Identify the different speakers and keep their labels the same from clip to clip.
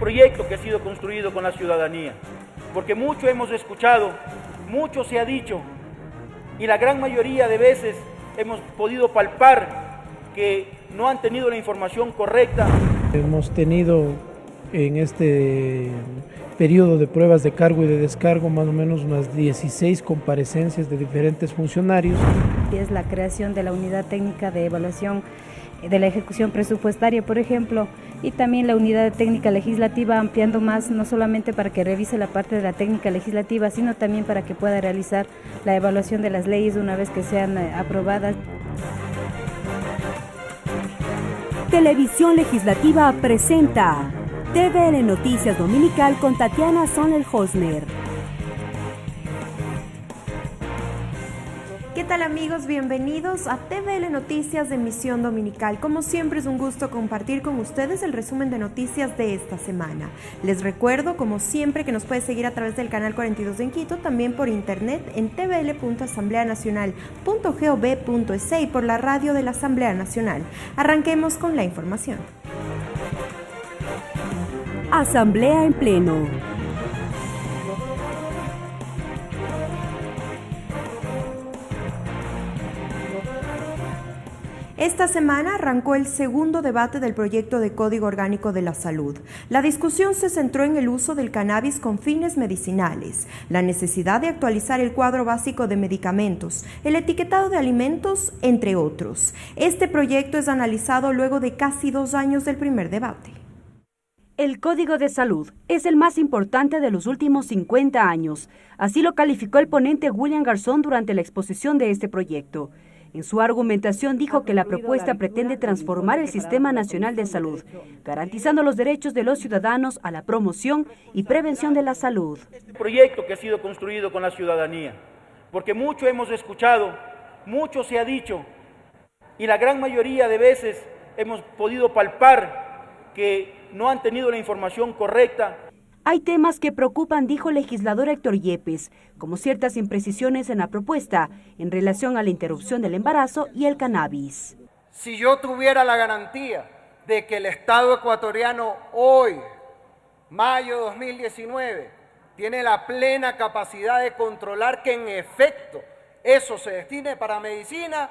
Speaker 1: proyecto que ha sido construido con la ciudadanía, porque mucho hemos escuchado, mucho se ha dicho, y la gran mayoría de veces hemos podido palpar que no han tenido la información correcta.
Speaker 2: Hemos tenido en este periodo de pruebas de cargo y de descargo más o menos unas 16 comparecencias de diferentes funcionarios.
Speaker 3: Es la creación de la unidad técnica de evaluación de la ejecución presupuestaria, por ejemplo, y también la unidad técnica legislativa, ampliando más, no solamente para que revise la parte de la técnica legislativa, sino también para que pueda realizar la evaluación de las leyes una vez que sean aprobadas.
Speaker 4: Televisión Legislativa presenta TVL Noticias Dominical con Tatiana Sonel-Hosner.
Speaker 5: ¿Qué tal, amigos? Bienvenidos a TVL Noticias de emisión dominical. Como siempre, es un gusto compartir con ustedes el resumen de noticias de esta semana. Les recuerdo, como siempre, que nos puede seguir a través del canal 42 en Quito, también por internet en tvl.asambleanacional.gov.es y por la radio de la Asamblea Nacional. Arranquemos con la información.
Speaker 4: Asamblea en pleno.
Speaker 5: Esta semana arrancó el segundo debate del proyecto de Código Orgánico de la Salud. La discusión se centró en el uso del cannabis con fines medicinales, la necesidad de actualizar el cuadro básico de medicamentos, el etiquetado de alimentos, entre otros. Este proyecto es analizado luego de casi 2 años del primer debate.
Speaker 4: El Código de Salud es el más importante de los últimos 50 años. Así lo calificó el ponente William Garzón durante la exposición de este proyecto. En su argumentación dijo que la propuesta pretende transformar el Sistema Nacional de Salud, garantizando los derechos de los ciudadanos a la promoción y prevención de la salud.
Speaker 1: Este proyecto que ha sido construido con la ciudadanía, porque mucho hemos escuchado, mucho se ha dicho, y la gran mayoría de veces hemos podido palpar que no han tenido la información correcta.
Speaker 4: Hay temas que preocupan, dijo el legislador Héctor Yepes, como ciertas imprecisiones en la propuesta en relación a la interrupción del embarazo y el cannabis.
Speaker 6: Si yo tuviera la garantía de que el Estado ecuatoriano hoy, mayo de 2019, tiene la plena capacidad de controlar que en efecto eso se destine para medicina,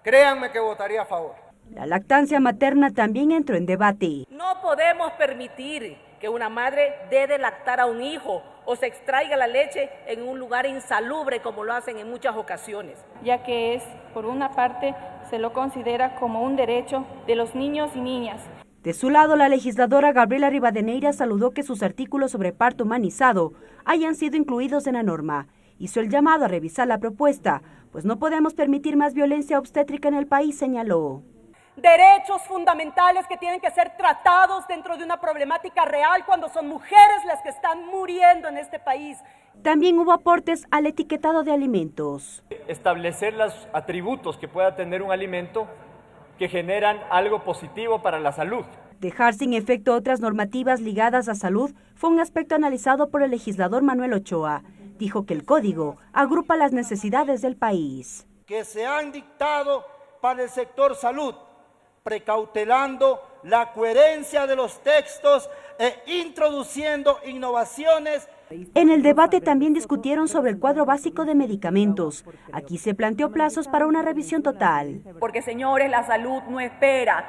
Speaker 6: créanme que votaría a favor.
Speaker 4: La lactancia materna también entró en debate.
Speaker 7: No podemos permitir que una madre dé de lactar a un hijo o se extraiga la leche en un lugar insalubre como lo hacen en muchas ocasiones.
Speaker 8: Ya que por una parte, se lo considera como un derecho de los niños y niñas.
Speaker 4: De su lado, la legisladora Gabriela Rivadeneira saludó que sus artículos sobre parto humanizado hayan sido incluidos en la norma. Hizo el llamado a revisar la propuesta, pues no podemos permitir más violencia obstétrica en el país, señaló.
Speaker 9: Derechos fundamentales que tienen que ser tratados dentro de una problemática real cuando son mujeres las que están muriendo en este país.
Speaker 4: También hubo aportes al etiquetado de alimentos.
Speaker 10: Establecer los atributos que pueda tener un alimento que generan algo positivo para la salud.
Speaker 4: Dejar sin efecto otras normativas ligadas a salud fue un aspecto analizado por el legislador Manuel Ochoa. Dijo que el código agrupa las necesidades del país.
Speaker 11: Que se han dictado para el sector salud, precautelando la coherencia de los textos e introduciendo innovaciones.
Speaker 4: En el debate también discutieron sobre el cuadro básico de medicamentos. Aquí se planteó plazos para una revisión total.
Speaker 7: Porque, señores, la salud no espera.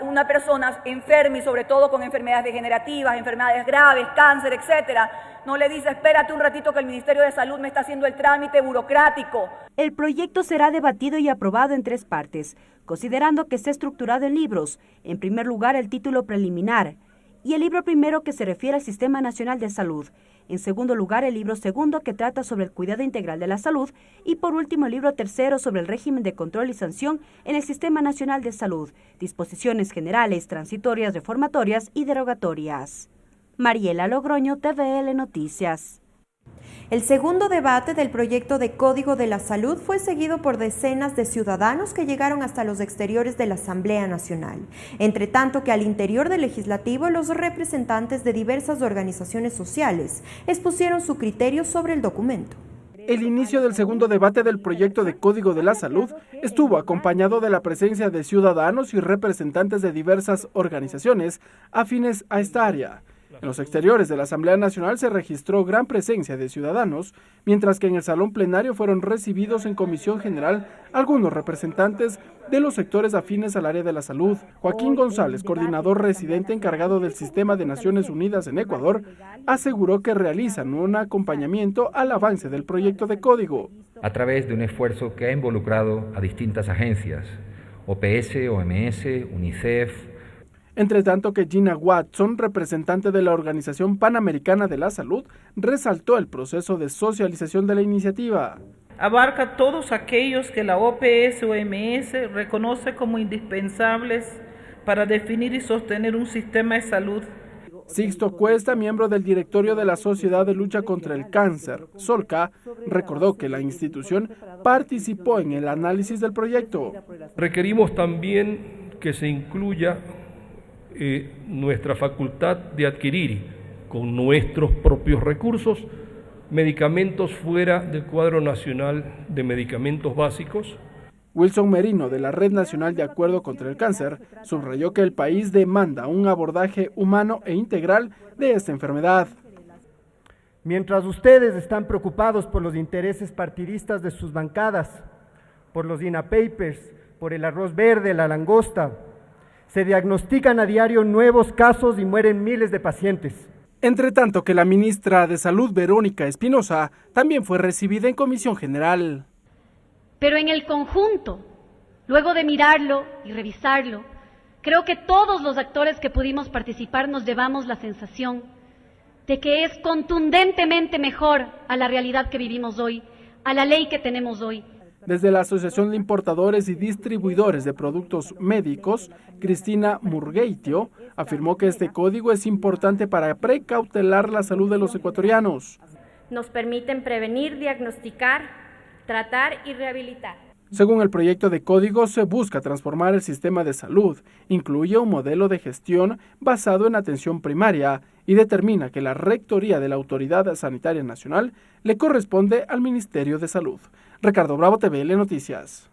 Speaker 7: Una persona enferma y sobre todo con enfermedades degenerativas, enfermedades graves, cáncer, etcétera, no le dice espérate un ratito que el Ministerio de Salud me está haciendo el trámite burocrático.
Speaker 4: El proyecto será debatido y aprobado en 3 partes, considerando que está estructurado en libros. En primer lugar, el título preliminar y el libro primero que se refiere al Sistema Nacional de Salud. En segundo lugar, el libro segundo que trata sobre el cuidado integral de la salud y por último el libro tercero sobre el régimen de control y sanción en el Sistema Nacional de Salud, disposiciones generales, transitorias, reformatorias y derogatorias. Mariela Logroño, TVL Noticias.
Speaker 5: El segundo debate del proyecto de Código de la Salud fue seguido por decenas de ciudadanos que llegaron hasta los exteriores de la Asamblea Nacional. Entre tanto que al interior del Legislativo, los representantes de diversas organizaciones sociales expusieron su criterio sobre el documento.
Speaker 2: El inicio del segundo debate del proyecto de Código de la Salud estuvo acompañado de la presencia de ciudadanos y representantes de diversas organizaciones afines a esta área.
Speaker 12: En los exteriores de la Asamblea Nacional se registró gran presencia de ciudadanos, mientras que en el salón plenario fueron recibidos en comisión general algunos representantes de los sectores afines al área de la salud. Joaquín González, coordinador residente encargado del Sistema de Naciones Unidas en Ecuador, aseguró que realizan un acompañamiento al avance del proyecto de código.
Speaker 13: A través de un esfuerzo que ha involucrado a distintas agencias, OPS, OMS, UNICEF.
Speaker 12: Entre tanto que Gina Watson, representante de la Organización Panamericana de la Salud, resaltó el proceso de socialización de la iniciativa.
Speaker 14: Abarca todos aquellos que la OPS OMS reconoce como indispensables para definir y sostener un sistema de salud.
Speaker 12: Sixto Cuesta, miembro del directorio de la Sociedad de Lucha contra el Cáncer, SOLCA, recordó que la institución participó en el análisis del proyecto.
Speaker 15: Requerimos también que se incluya nuestra facultad de adquirir con nuestros propios recursos medicamentos fuera del cuadro nacional de medicamentos básicos.
Speaker 12: Wilson Merino, de la Red Nacional de Acuerdo contra el Cáncer, subrayó que el país demanda un abordaje humano e integral de esta enfermedad.
Speaker 16: Mientras ustedes están preocupados por los intereses partidistas de sus bancadas, por los DINA Papers, por el arroz verde, la langosta, se diagnostican a diario nuevos casos y mueren miles de pacientes.
Speaker 12: Entre tanto que la ministra de Salud, Verónica Espinosa, también fue recibida en comisión general.
Speaker 17: Pero en el conjunto, luego de mirarlo y revisarlo, creo que todos los actores que pudimos participar nos llevamos la sensación de que es contundentemente mejor a la realidad que vivimos hoy, a la ley que tenemos hoy.
Speaker 12: Desde la Asociación de Importadores y Distribuidores de Productos Médicos, Cristina Murgueitio, afirmó que este código es importante para precautelar la salud de los ecuatorianos.
Speaker 18: Nos permiten prevenir, diagnosticar, tratar y rehabilitar.
Speaker 12: Según el proyecto de código, se busca transformar el sistema de salud, incluye un modelo de gestión basado en atención primaria y determina que la rectoría de la Autoridad Sanitaria Nacional le corresponde al Ministerio de Salud. Ricardo Bravo, TVL Noticias.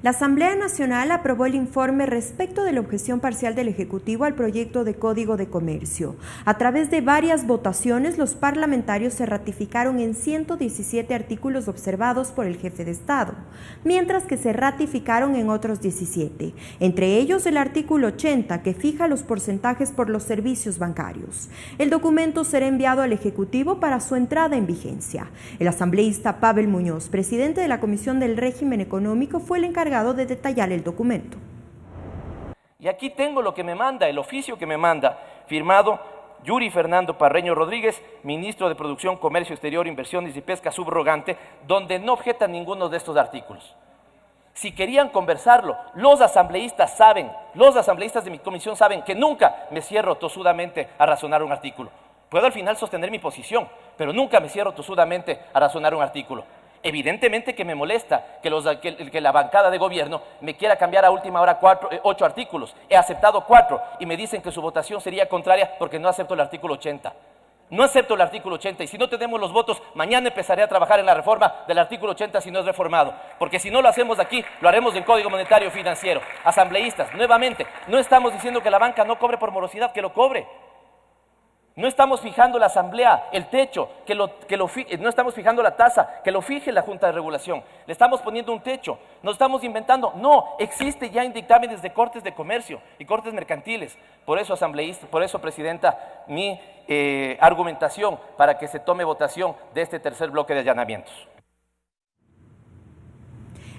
Speaker 5: La Asamblea Nacional aprobó el informe respecto de la objeción parcial del Ejecutivo al proyecto de Código de Comercio. A través de varias votaciones, los parlamentarios se ratificaron en 117 artículos observados por el jefe de Estado, mientras que se ratificaron en otros 17, entre ellos el artículo 80, que fija los porcentajes por los servicios bancarios. El documento será enviado al Ejecutivo para su entrada en vigencia. El asambleísta Pavel Muñoz, presidente de la Comisión del Régimen Económico, fue el encargado de detallar el documento.
Speaker 19: Y aquí tengo lo que me manda, el oficio que me manda, firmado Yuri Fernando Parreño Rodríguez, ministro de Producción, Comercio Exterior, Inversiones y Pesca subrogante, donde no objeta ninguno de estos artículos. Si querían conversarlo, los asambleístas de mi comisión saben que nunca me cierro tosudamente a razonar un artículo. Puedo al final sostener mi posición, pero nunca me cierro tosudamente a razonar un artículo. Evidentemente que me molesta que la bancada de gobierno me quiera cambiar a última hora 8 artículos. He aceptado 4 y me dicen que su votación sería contraria porque no acepto el artículo 80. No acepto el artículo 80 y si no tenemos los votos, mañana empezaré a trabajar en la reforma del artículo 80 si no es reformado. Porque si no lo hacemos aquí, lo haremos en Código Monetario Financiero. Asambleístas, nuevamente, no estamos diciendo que la banca no cobre por morosidad, que lo cobre. No estamos fijando la asamblea, el techo, no estamos fijando la tasa, que lo fije la Junta de Regulación. Le estamos poniendo un techo, no estamos inventando. No, existe ya en dictámenes de cortes de comercio y cortes mercantiles. Por eso, asambleísta, por eso, presidenta, mi argumentación para que se tome votación de este tercer bloque de allanamientos.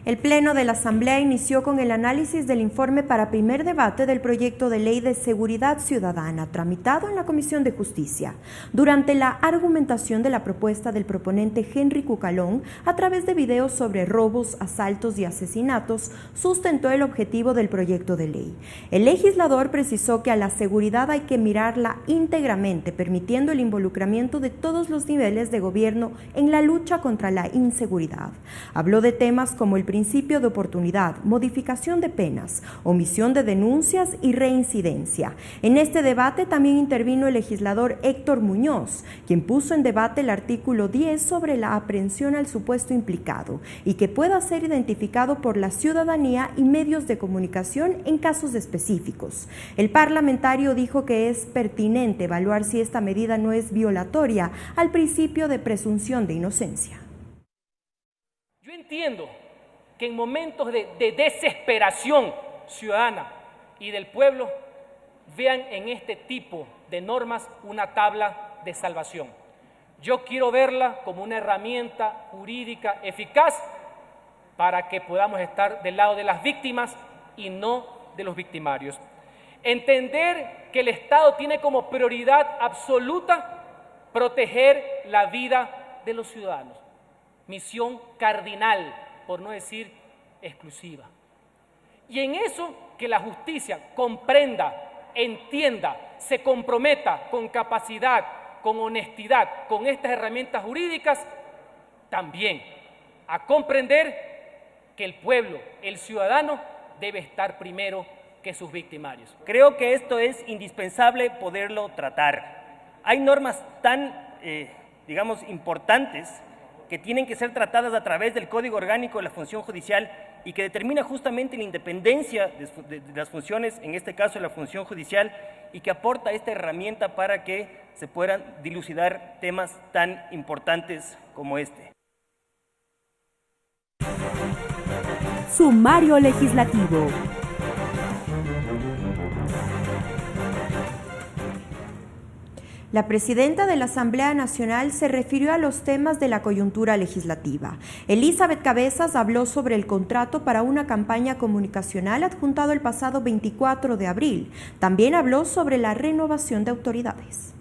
Speaker 5: El Pleno de la Asamblea inició con el análisis del informe para primer debate del proyecto de ley de seguridad ciudadana, tramitado en la Comisión de Justicia. Durante la argumentación de la propuesta del proponente Henry Cucalón, a través de videos sobre robos, asaltos y asesinatos, sustentó el objetivo del proyecto de ley. El legislador precisó que a la seguridad hay que mirarla íntegramente, permitiendo el involucramiento de todos los niveles de gobierno en la lucha contra la inseguridad. Habló de temas como el principio de oportunidad, modificación de penas, omisión de denuncias y reincidencia. En este debate también intervino el legislador Héctor Muñoz, quien puso en debate el artículo 10 sobre la aprehensión al supuesto implicado y que pueda ser identificado por la ciudadanía y medios de comunicación en casos específicos. El parlamentario dijo que es pertinente evaluar si esta medida no es violatoria al principio de presunción de inocencia.
Speaker 20: Yo entiendo que en momentos de desesperación ciudadana y del pueblo vean en este tipo de normas una tabla de salvación. Yo quiero verla como una herramienta jurídica eficaz para que podamos estar del lado de las víctimas y no de los victimarios. Entender que el Estado tiene como prioridad absoluta proteger la vida de los ciudadanos. Misión cardinal, por no decir exclusiva. Y en eso que la justicia comprenda, entienda, se comprometa con capacidad, con honestidad, con estas herramientas jurídicas, también a comprender que el pueblo, el ciudadano, debe estar primero que sus victimarios.
Speaker 21: Creo que esto es indispensable poderlo tratar. Hay normas tan, digamos, importantes que tienen que ser tratadas a través del Código Orgánico de la Función Judicial y que determina justamente la independencia de las funciones, en este caso de la función judicial, y que aporta esta herramienta para que se puedan dilucidar temas tan importantes como este.
Speaker 4: Sumario legislativo.
Speaker 5: La presidenta de la Asamblea Nacional se refirió a los temas de la coyuntura legislativa. Elizabeth Cabezas habló sobre el contrato para una campaña comunicacional adjuntado el pasado 24 de abril. También habló sobre la renovación de autoridades.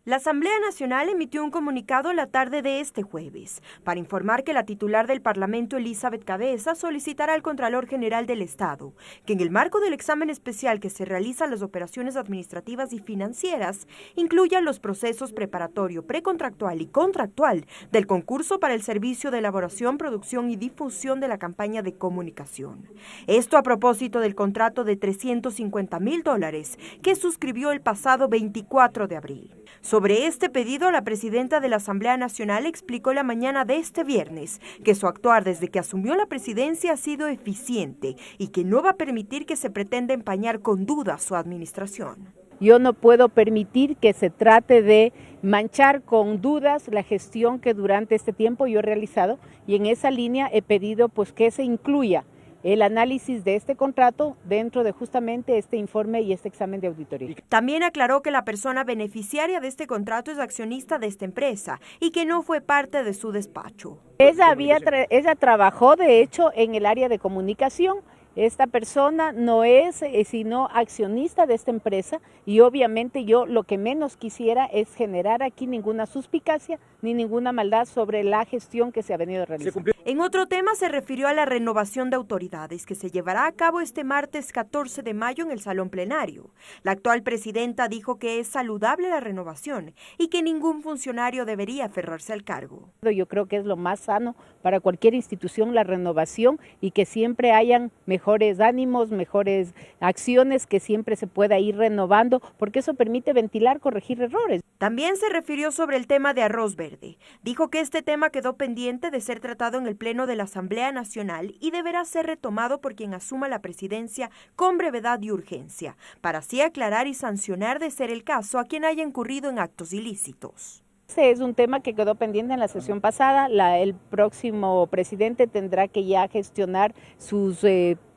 Speaker 5: La Asamblea Nacional emitió un comunicado la tarde de este jueves para informar que la titular del Parlamento, Elizabeth Cabezas, solicitará al Contralor General del Estado que en el marco del examen especial que se realiza a las operaciones administrativas y financieras, incluya los procesos preparatorio, precontractual y contractual del concurso para el servicio de elaboración, producción y difusión de la campaña de comunicación. Esto a propósito del contrato de $350,000 que suscribió el pasado 24 de abril. Sobre este pedido, la presidenta de la Asamblea Nacional explicó la mañana de este viernes que su actuar desde que asumió la presidencia ha sido eficiente y que no va a permitir que se pretenda empañar con dudas su administración.
Speaker 22: Yo no puedo permitir que se trate de manchar con dudas la gestión que durante este tiempo yo he realizado, y en esa línea he pedido pues que se incluya el análisis de este contrato dentro de justamente este informe y este examen de auditoría.
Speaker 5: También aclaró que la persona beneficiaria de este contrato es accionista de esta empresa y que no fue parte de su despacho.
Speaker 22: Ella trabajó de hecho en el área de comunicación. Esta persona no es sino accionista de esta empresa, y obviamente yo lo que menos quisiera es generar aquí ninguna suspicacia ni ninguna maldad sobre la gestión que se ha venido realizando.
Speaker 5: En otro tema se refirió a la renovación de autoridades que se llevará a cabo este martes 14 de mayo en el Salón Plenario. La actual presidenta dijo que es saludable la renovación y que ningún funcionario debería aferrarse al cargo.
Speaker 22: Yo creo que es lo más sano para cualquier institución la renovación, y que siempre hayan mejores ánimos, mejores acciones, que siempre se pueda ir renovando, porque eso permite ventilar, corregir errores.
Speaker 5: También se refirió sobre el tema de arroz verde. Dijo que este tema quedó pendiente de ser tratado en el Pleno de la Asamblea Nacional y deberá ser retomado por quien asuma la presidencia con brevedad y urgencia, para así aclarar y sancionar, de ser el caso, a quien haya incurrido en actos ilícitos.
Speaker 22: Ese es un tema que quedó pendiente en la sesión pasada. El próximo presidente tendrá que ya gestionar sus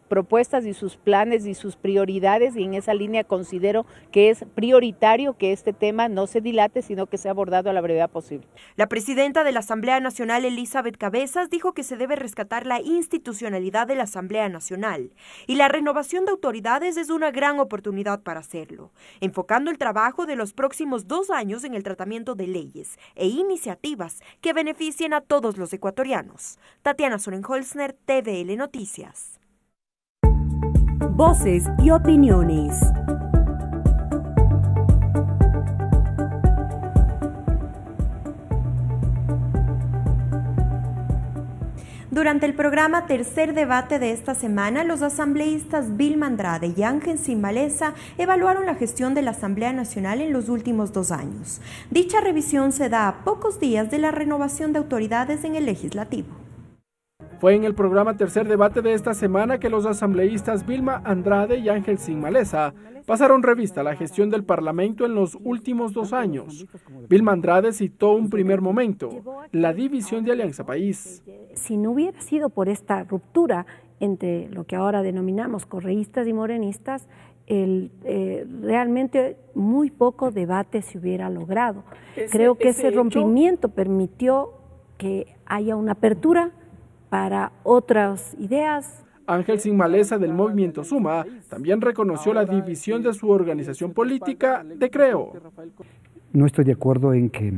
Speaker 22: propuestas y sus planes y sus prioridades, y en esa línea considero que es prioritario que este tema no se dilate, sino que sea abordado a la brevedad posible.
Speaker 5: La presidenta de la Asamblea Nacional, Elizabeth Cabezas, dijo que se debe rescatar la institucionalidad de la Asamblea Nacional y la renovación de autoridades es una gran oportunidad para hacerlo, enfocando el trabajo de los próximos 2 años en el tratamiento de leyes e iniciativas que beneficien a todos los ecuatorianos. Tatiana Sorenholzner, TVL Noticias.
Speaker 4: Voces y opiniones.
Speaker 5: Durante el programa Tercer Debate de esta semana, los asambleístas Vilma Andrade y Ángel Simbalesa evaluaron la gestión de la Asamblea Nacional en los últimos 2 años. Dicha revisión se da a pocos días de la renovación de autoridades en el Legislativo.
Speaker 12: Fue en el programa Tercer Debate de esta semana que los asambleístas Vilma Andrade y Ángel Simbalesa pasaron revista a la gestión del Parlamento en los últimos 2 años. Vilma Andrade citó un primer momento, la división de Alianza País.
Speaker 1: Si no hubiera sido por esta ruptura entre lo que ahora denominamos correístas y morenistas, realmente muy poco debate se hubiera logrado. Creo que ese rompimiento permitió que haya una apertura para otras ideas.
Speaker 12: Ángel Simbalesa del Movimiento Suma también reconoció la división de su organización política de Creo.
Speaker 3: No estoy de acuerdo en que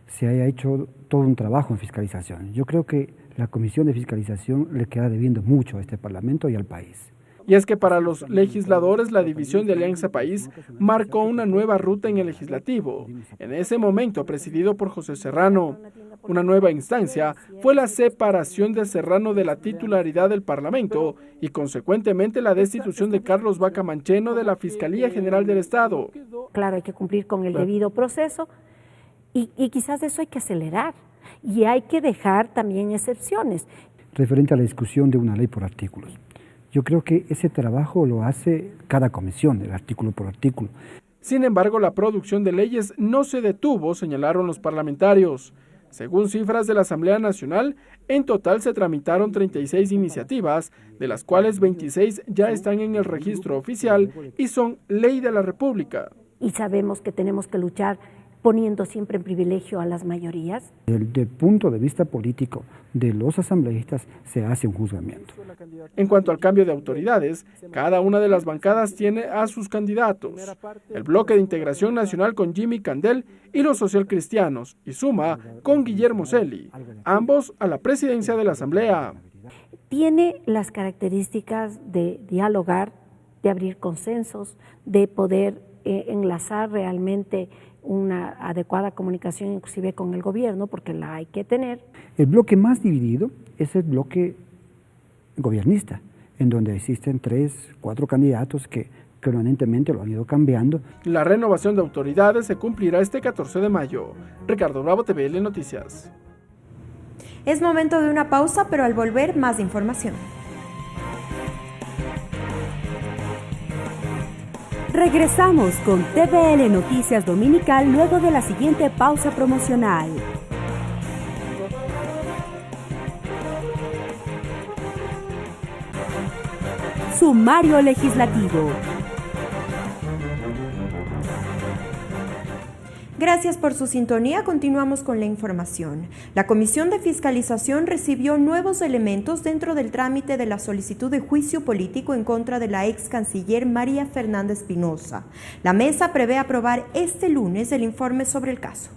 Speaker 3: se haya hecho todo un trabajo en fiscalización. Yo creo que la Comisión de Fiscalización le queda debiendo mucho a este Parlamento y al país.
Speaker 12: Y es que para los legisladores la división de Alianza País marcó una nueva ruta en el legislativo, en ese momento presidido por José Serrano. Una nueva instancia fue la separación de Serrano de la titularidad del Parlamento y consecuentemente la destitución de Carlos Vaca Mancheno de la Fiscalía General del Estado.
Speaker 1: Claro, hay que cumplir con el debido proceso y quizás eso hay que acelerar y hay que dejar también excepciones.
Speaker 3: Referente a la discusión de una ley por artículos. Yo creo que ese trabajo lo hace cada comisión, el artículo por artículo.
Speaker 12: Sin embargo, la producción de leyes no se detuvo, señalaron los parlamentarios. Según cifras de la Asamblea Nacional, en total se tramitaron 36 iniciativas, de las cuales 26 ya están en el registro oficial y son ley de la República.
Speaker 1: Y sabemos que tenemos que luchar poniendo siempre en privilegio a las mayorías.
Speaker 3: Desde el punto de vista político de los asambleístas se hace un juzgamiento.
Speaker 12: En cuanto al cambio de autoridades, cada una de las bancadas tiene a sus candidatos. El Bloque de Integración Nacional con Jimmy Candel y los socialcristianos, y Suma con Guillermo Celi, ambos a la presidencia de la Asamblea.
Speaker 1: Tiene las características de dialogar, de abrir consensos, de poder enlazar realmente una adecuada comunicación inclusive con el gobierno, porque la hay que tener.
Speaker 3: El bloque más dividido es el bloque gobiernista, en donde existen 3, 4 candidatos que permanentemente lo han ido cambiando.
Speaker 12: La renovación de autoridades se cumplirá este 14 de mayo. Ricardo Bravo, TVL Noticias.
Speaker 5: Es momento de una pausa, pero al volver más información.
Speaker 4: Regresamos con TVL Noticias Dominical luego de la siguiente pausa promocional. Sumario Legislativo.
Speaker 5: Gracias por su sintonía. Continuamos con la información. La Comisión de Fiscalización recibió nuevos elementos dentro del trámite de la solicitud de juicio político en contra de la ex canciller María Fernanda Espinosa. La mesa prevé aprobar este lunes el informe sobre el caso.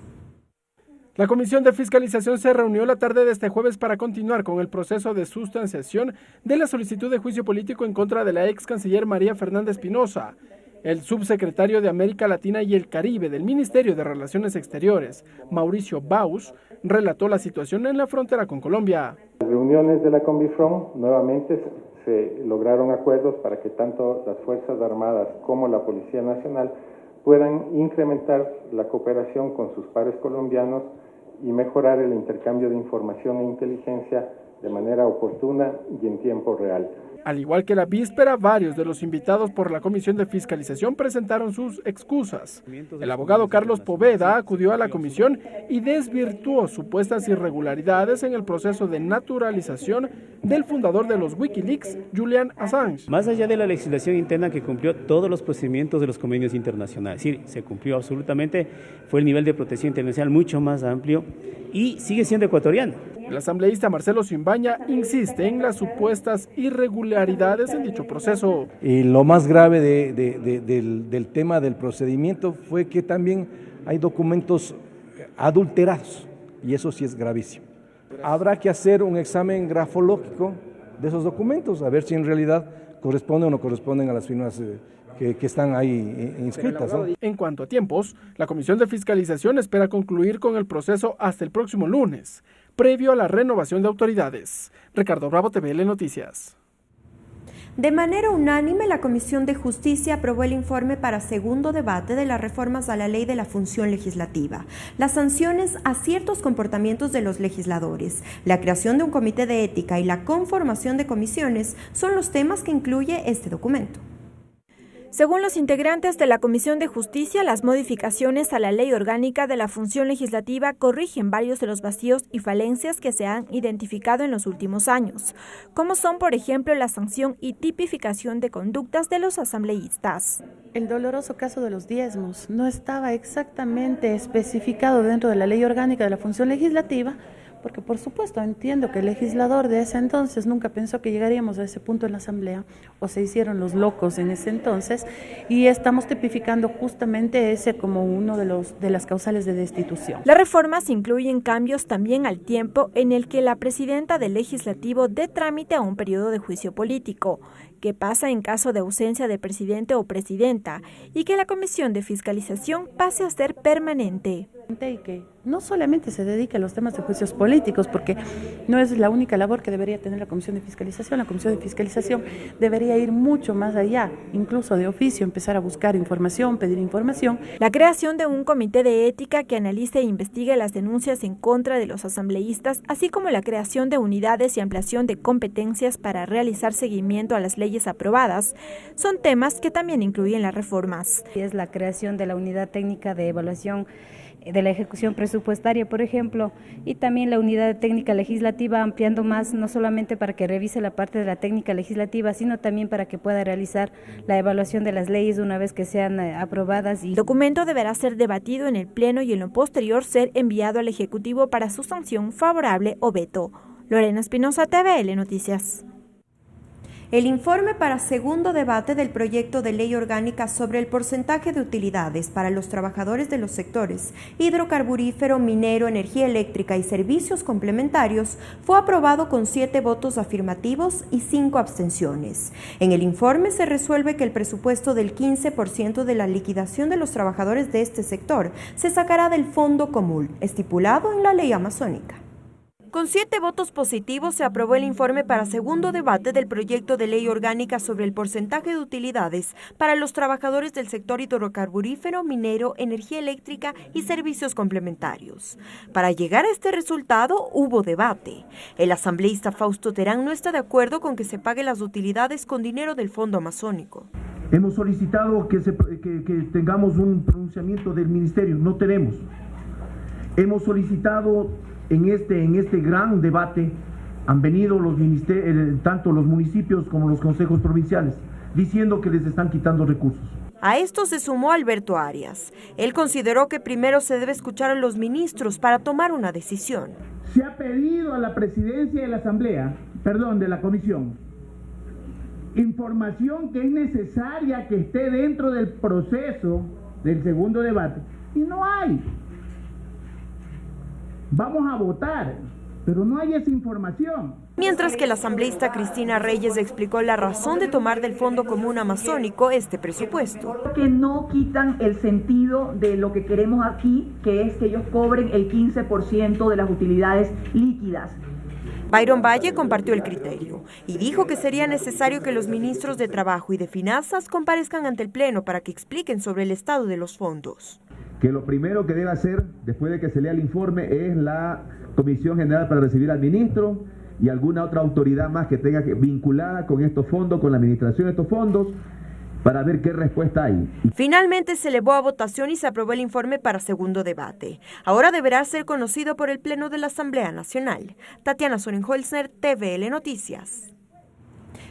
Speaker 12: La Comisión de Fiscalización se reunió la tarde de este jueves para continuar con el proceso de sustanciación de la solicitud de juicio político en contra de la ex canciller María Fernanda Espinosa. El subsecretario de América Latina y el Caribe del Ministerio de Relaciones Exteriores, Mauricio Baus, relató la situación en la frontera con Colombia.
Speaker 23: En las reuniones de la Combifront nuevamente se lograron acuerdos para que tanto las Fuerzas Armadas como la Policía Nacional puedan incrementar la cooperación con sus pares colombianos y mejorar el intercambio de información e inteligencia de manera oportuna y en tiempo real.
Speaker 12: Al igual que la víspera, varios de los invitados por la Comisión de Fiscalización presentaron sus excusas. El abogado Carlos Poveda acudió a la comisión y desvirtuó supuestas irregularidades en el proceso de naturalización del fundador de los Wikileaks, Julian Assange.
Speaker 24: Más allá de la legislación interna que cumplió todos los procedimientos de los convenios internacionales, es decir, se cumplió absolutamente, fue el nivel de protección internacional mucho más amplio y sigue siendo ecuatoriano.
Speaker 12: El asambleísta Marcelo Simbaña insiste en las supuestas irregularidades en dicho proceso.
Speaker 25: Lo más grave del tema del procedimiento fue que también hay documentos adulterados y eso sí es gravísimo. Habrá que hacer un examen grafológico de esos documentos, a ver si en realidad corresponden o no corresponden a las firmas que están ahí inscritas, ¿no?
Speaker 12: En cuanto a tiempos, la Comisión de Fiscalización espera concluir con el proceso hasta el próximo lunes. previo a la renovación de autoridades. Ricardo Bravo, TVL Noticias.
Speaker 5: De manera unánime, la Comisión de Justicia aprobó el informe para segundo debate de las reformas a la Ley de la Función Legislativa, las sanciones a ciertos comportamientos de los legisladores, la creación de un comité de ética y la conformación de comisiones son los temas que incluye este documento.
Speaker 6: Según los integrantes de la Comisión de Justicia, las modificaciones a la Ley Orgánica de la Función Legislativa corrigen varios de los vacíos y falencias que se han identificado en los últimos años, como son, por ejemplo, la sanción y tipificación de conductas de los asambleístas.
Speaker 8: El doloroso caso de los diezmos no estaba exactamente especificado dentro de la Ley Orgánica de la Función Legislativa, porque por supuesto entiendo que el legislador de ese entonces nunca pensó que llegaríamos a ese punto en la Asamblea, o se hicieron los locos en ese entonces, y estamos tipificando justamente ese como uno de las causales de destitución.
Speaker 6: Las reformas incluyen cambios también al tiempo en el que la presidenta del Legislativo dé trámite a un periodo de juicio político, que pasa en caso de ausencia de presidente o presidenta, y que la Comisión de Fiscalización pase a ser permanente.
Speaker 8: Y que no solamente se dedique a los temas de juicios políticos, porque no es la única labor que debería tener la Comisión de Fiscalización. La Comisión de Fiscalización debería ir mucho más allá, incluso de oficio, empezar a buscar información, pedir información.
Speaker 6: La creación de un comité de ética que analice e investigue las denuncias en contra de los asambleístas, así como la creación de unidades y ampliación de competencias para realizar seguimiento a las leyes aprobadas, son temas que también incluyen las reformas.
Speaker 9: Es la creación de la unidad técnica de evaluación de la ejecución presupuestaria, por ejemplo, y también la unidad técnica legislativa, ampliando más, no solamente para que revise la parte de la técnica legislativa, sino también para que pueda realizar la evaluación de las leyes una vez que sean aprobadas.
Speaker 6: El documento deberá ser debatido en el Pleno y en lo posterior ser enviado al Ejecutivo para su sanción favorable o veto. Lorena Espinosa, TVL Noticias.
Speaker 5: El informe para segundo debate del proyecto de ley orgánica sobre el porcentaje de utilidades para los trabajadores de los sectores hidrocarburífero, minero, energía eléctrica y servicios complementarios fue aprobado con 7 votos afirmativos y 5 abstenciones. En el informe se resuelve que el presupuesto del 15% de la liquidación de los trabajadores de este sector se sacará del Fondo Común, estipulado en la ley amazónica.
Speaker 6: Con 7 votos positivos se aprobó el informe para segundo debate del proyecto de ley orgánica sobre el porcentaje de utilidades para los trabajadores del sector hidrocarburífero, minero, energía eléctrica y servicios complementarios. Para llegar a este resultado hubo debate. El asambleísta Fausto Terán no está de acuerdo con que se pague las utilidades con dinero del Fondo Amazónico.
Speaker 10: Hemos solicitado que tengamos un pronunciamiento del ministerio, no tenemos. Hemos solicitado en este gran debate, han venido los tanto los municipios como los consejos provinciales, diciendo que les están quitando recursos.
Speaker 6: A esto se sumó Alberto Arias. Él consideró que primero se debe escuchar a los ministros para tomar una decisión.
Speaker 10: Se ha pedido a la presidencia de la Asamblea, de la Comisión, información que es necesaria que esté dentro del proceso del segundo debate, y no hay. Vamos a votar, pero no hay esa información.
Speaker 6: Mientras que la asambleísta Cristina Reyes explicó la razón de tomar del Fondo Común Amazónico este presupuesto.
Speaker 11: Que no quitan el sentido de lo que queremos aquí, que es que ellos cobren el 15% de las utilidades líquidas.
Speaker 6: Byron Valle compartió el criterio y dijo que sería necesario que los ministros de Trabajo y de Finanzas comparezcan ante el Pleno para que expliquen sobre el estado de los fondos.
Speaker 10: Que lo primero que debe hacer, después de que se lea el informe, es la Comisión General para recibir al ministro y alguna otra autoridad más que tenga vinculada con estos fondos, con la administración de estos fondos, para ver qué respuesta hay.
Speaker 6: Finalmente se elevó a votación y se aprobó el informe para segundo debate. Ahora deberá ser conocido por el Pleno de la Asamblea Nacional. Tatiana Sorenholzner, TVL Noticias.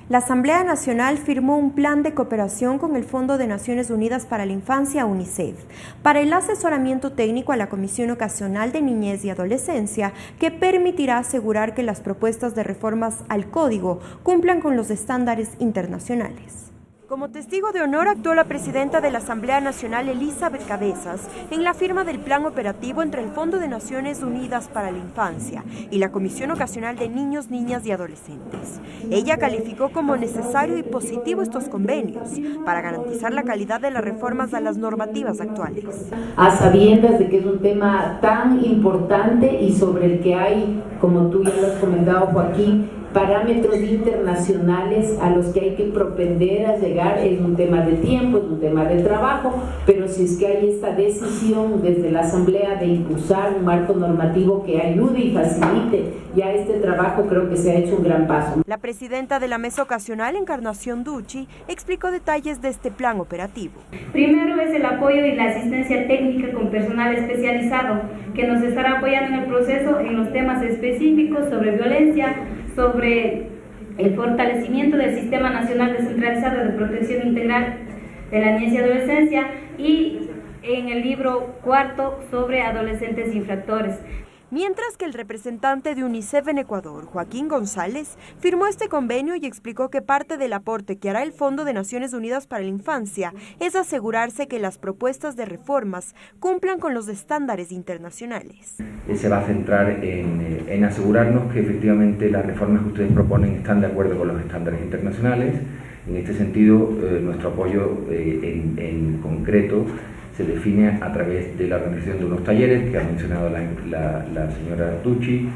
Speaker 5: La Asamblea Nacional firmó un plan de cooperación con el Fondo de Naciones Unidas para la Infancia, UNICEF, para el asesoramiento técnico a la Comisión Ocasional de Niñez y Adolescencia, que permitirá asegurar que las propuestas de reformas al Código cumplan con los estándares internacionales.
Speaker 6: Como testigo de honor actuó la presidenta de la Asamblea Nacional, Elizabeth Cabezas, en la firma del plan operativo entre el Fondo de Naciones Unidas para la Infancia y la Comisión Ocasional de Niños, Niñas y Adolescentes. Ella calificó como necesario y positivo estos convenios para garantizar la calidad de las reformas a las normativas actuales.
Speaker 2: A sabiendas de que es un tema tan importante y sobre el que hay, como tú ya lo has comentado, Joaquín, parámetros internacionales a los que hay que propender a llegar. Es un tema de tiempo, es un tema de trabajo, pero si es que hay esta decisión desde la Asamblea de impulsar un marco normativo que ayude y facilite ya este trabajo, creo que se ha hecho un gran paso.
Speaker 6: La presidenta de la Mesa Ocasional, Encarnación Ducci, explicó detalles de este plan operativo.
Speaker 7: Primero es el apoyo y la asistencia técnica con personal especializado que nos estará apoyando en el proceso en los temas específicos sobre violencia, sobre el fortalecimiento del Sistema Nacional Descentralizado de Protección Integral de la Niñez y Adolescencia, y en el libro cuarto sobre adolescentes infractores.
Speaker 6: Mientras que el representante de UNICEF en Ecuador, Joaquín González, firmó este convenio y explicó que parte del aporte que hará el Fondo de Naciones Unidas para la Infancia es asegurarse que las propuestas de reformas cumplan con los estándares internacionales.
Speaker 13: Se va a centrar en asegurarnos que efectivamente las reformas que ustedes proponen están de acuerdo con los estándares internacionales. En este sentido, nuestro apoyo en concreto se define a través de la organización de unos talleres que ha mencionado la señora Ducci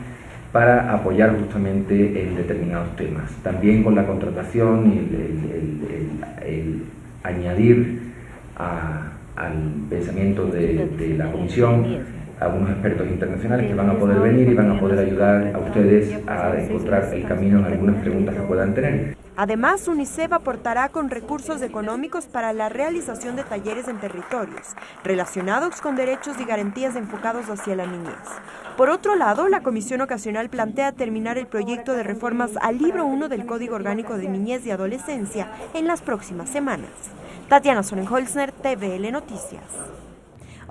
Speaker 13: para apoyar justamente en determinados temas. También con la contratación y el añadir al pensamiento de la comisión a unos expertos internacionales que van a poder venir y van a poder ayudar a ustedes a encontrar el camino en algunas preguntas que puedan tener.
Speaker 6: Además, UNICEF aportará con recursos económicos para la realización de talleres en territorios relacionados con derechos y garantías enfocados hacia la niñez. Por otro lado, la Comisión Ocasional plantea terminar el proyecto de reformas al Libro 1 del Código Orgánico de Niñez y Adolescencia en las próximas semanas. Tatiana Sonnenholzner, TVL Noticias.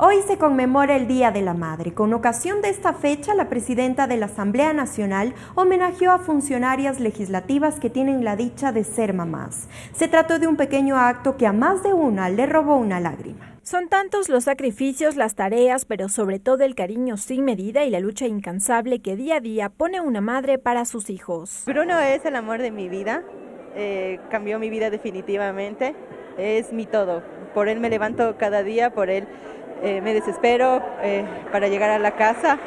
Speaker 5: Hoy se conmemora el Día de la Madre. Con ocasión de esta fecha, la presidenta de la Asamblea Nacional homenajeó a funcionarias legislativas que tienen la dicha de ser mamás. Se trató de un pequeño acto que a más de una le robó una lágrima.
Speaker 14: Son tantos los sacrificios, las tareas, pero sobre todo el cariño sin medida y la lucha incansable que día a día pone una madre para sus hijos.
Speaker 15: Bruno es el amor de mi vida, cambió mi vida definitivamente, es mi todo. Por él me levanto cada día, por él me desespero para llegar a la casa.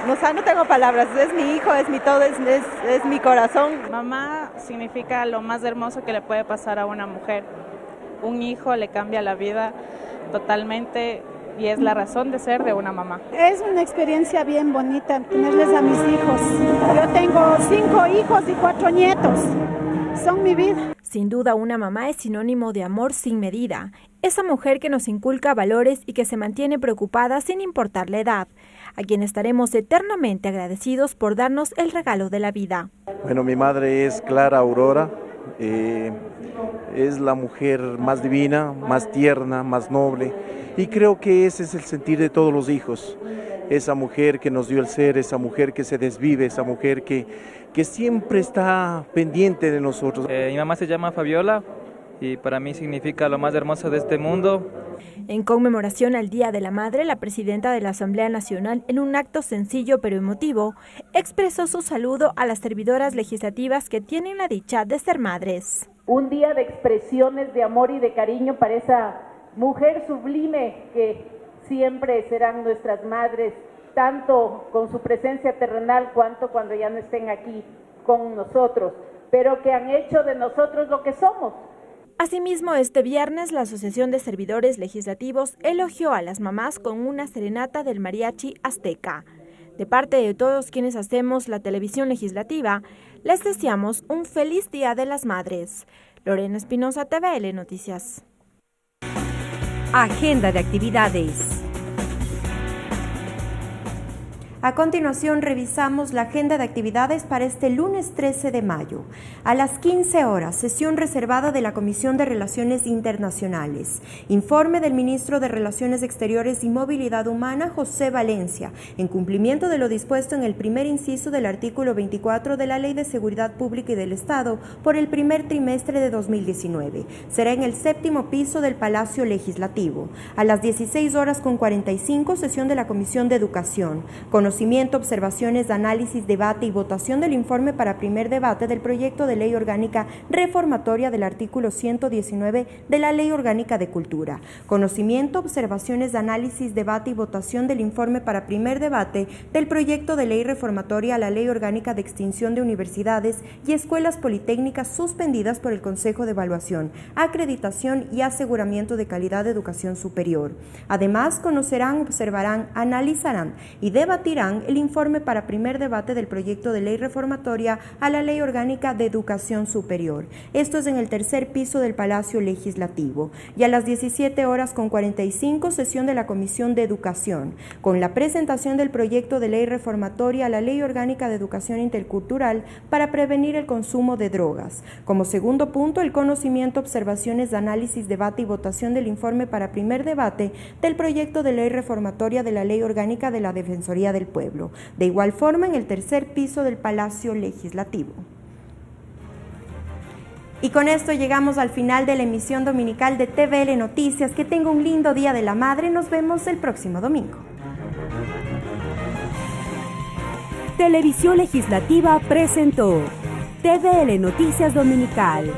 Speaker 15: No tengo palabras, es mi hijo, es mi todo, es mi corazón.
Speaker 26: Mamá significa lo más hermoso que le puede pasar a una mujer. Un hijo le cambia la vida totalmente y es la razón de ser de una mamá.
Speaker 27: Es una experiencia bien bonita tenerles a mis hijos. Yo tengo 5 hijos y 4 nietos. Son mi vida.
Speaker 14: Sin duda, una mamá es sinónimo de amor sin medida. Esa mujer que nos inculca valores y que se mantiene preocupada sin importar la edad, a quien estaremos eternamente agradecidos por darnos el regalo de la vida.
Speaker 28: Bueno, mi madre es Clara Aurora, es la mujer más divina, más tierna, más noble, y creo que ese es el sentir de todos los hijos. Esa mujer que nos dio el ser, esa mujer que se desvive, esa mujer que siempre está pendiente de nosotros.
Speaker 29: Mi mamá se llama Fabiola y para mí significa lo más hermoso de este mundo.
Speaker 14: En conmemoración al Día de la Madre, la presidenta de la Asamblea Nacional, en un acto sencillo pero emotivo, expresó su saludo a las servidoras legislativas que tienen la dicha de ser madres.
Speaker 22: Un día de expresiones de amor y de cariño para esa mujer sublime que siempre serán nuestras madres, tanto con su presencia terrenal cuanto cuando ya no estén aquí con nosotros, pero que han hecho de nosotros lo que somos.
Speaker 14: Asimismo, este viernes la Asociación de Servidores Legislativos elogió a las mamás con una serenata del Mariachi Azteca. De parte de todos quienes hacemos la televisión legislativa, les deseamos un feliz Día de las Madres. Lorena Espinosa, TVL Noticias.
Speaker 6: Agenda de actividades.
Speaker 5: A continuación, revisamos la agenda de actividades para este lunes 13 de mayo. A las 15 horas, sesión reservada de la Comisión de Relaciones Internacionales. Informe del Ministro de Relaciones Exteriores y Movilidad Humana, José Valencia, en cumplimiento de lo dispuesto en el primer inciso del artículo 24 de la Ley de Seguridad Pública y del Estado por el primer trimestre de 2019. Será en el 7º piso del Palacio Legislativo. A las 16 horas con 45, sesión de la Comisión de Educación. Conocimiento, observaciones, análisis, debate y votación del informe para primer debate del proyecto de ley orgánica reformatoria del artículo 119 de la Ley Orgánica de Cultura. Conocimiento, observaciones, análisis, debate y votación del informe para primer debate del proyecto de ley reformatoria a la Ley Orgánica de Extinción de Universidades y Escuelas Politécnicas suspendidas por el Consejo de Evaluación, Acreditación y Aseguramiento de Calidad de Educación Superior. Además, conocerán, observarán, analizarán y debatirán el informe para primer debate del proyecto de ley reformatoria a la Ley Orgánica de Educación Superior. Esto es en el tercer piso del Palacio Legislativo. Y a las 17 horas con 45, sesión de la Comisión de Educación, con la presentación del proyecto de ley reformatoria a la Ley Orgánica de Educación Intercultural para prevenir el consumo de drogas. Como segundo punto, el conocimiento, observaciones, análisis, debate y votación del informe para primer debate del proyecto de ley reformatoria de la Ley Orgánica de la Defensoría del Pueblo. De igual forma, en el tercer piso del Palacio Legislativo. Y con esto llegamos al final de la emisión dominical de TVL Noticias. Que tenga un lindo Día de la Madre. Nos vemos el próximo domingo.
Speaker 1: Televisión Legislativa presentó TVL Noticias Dominical.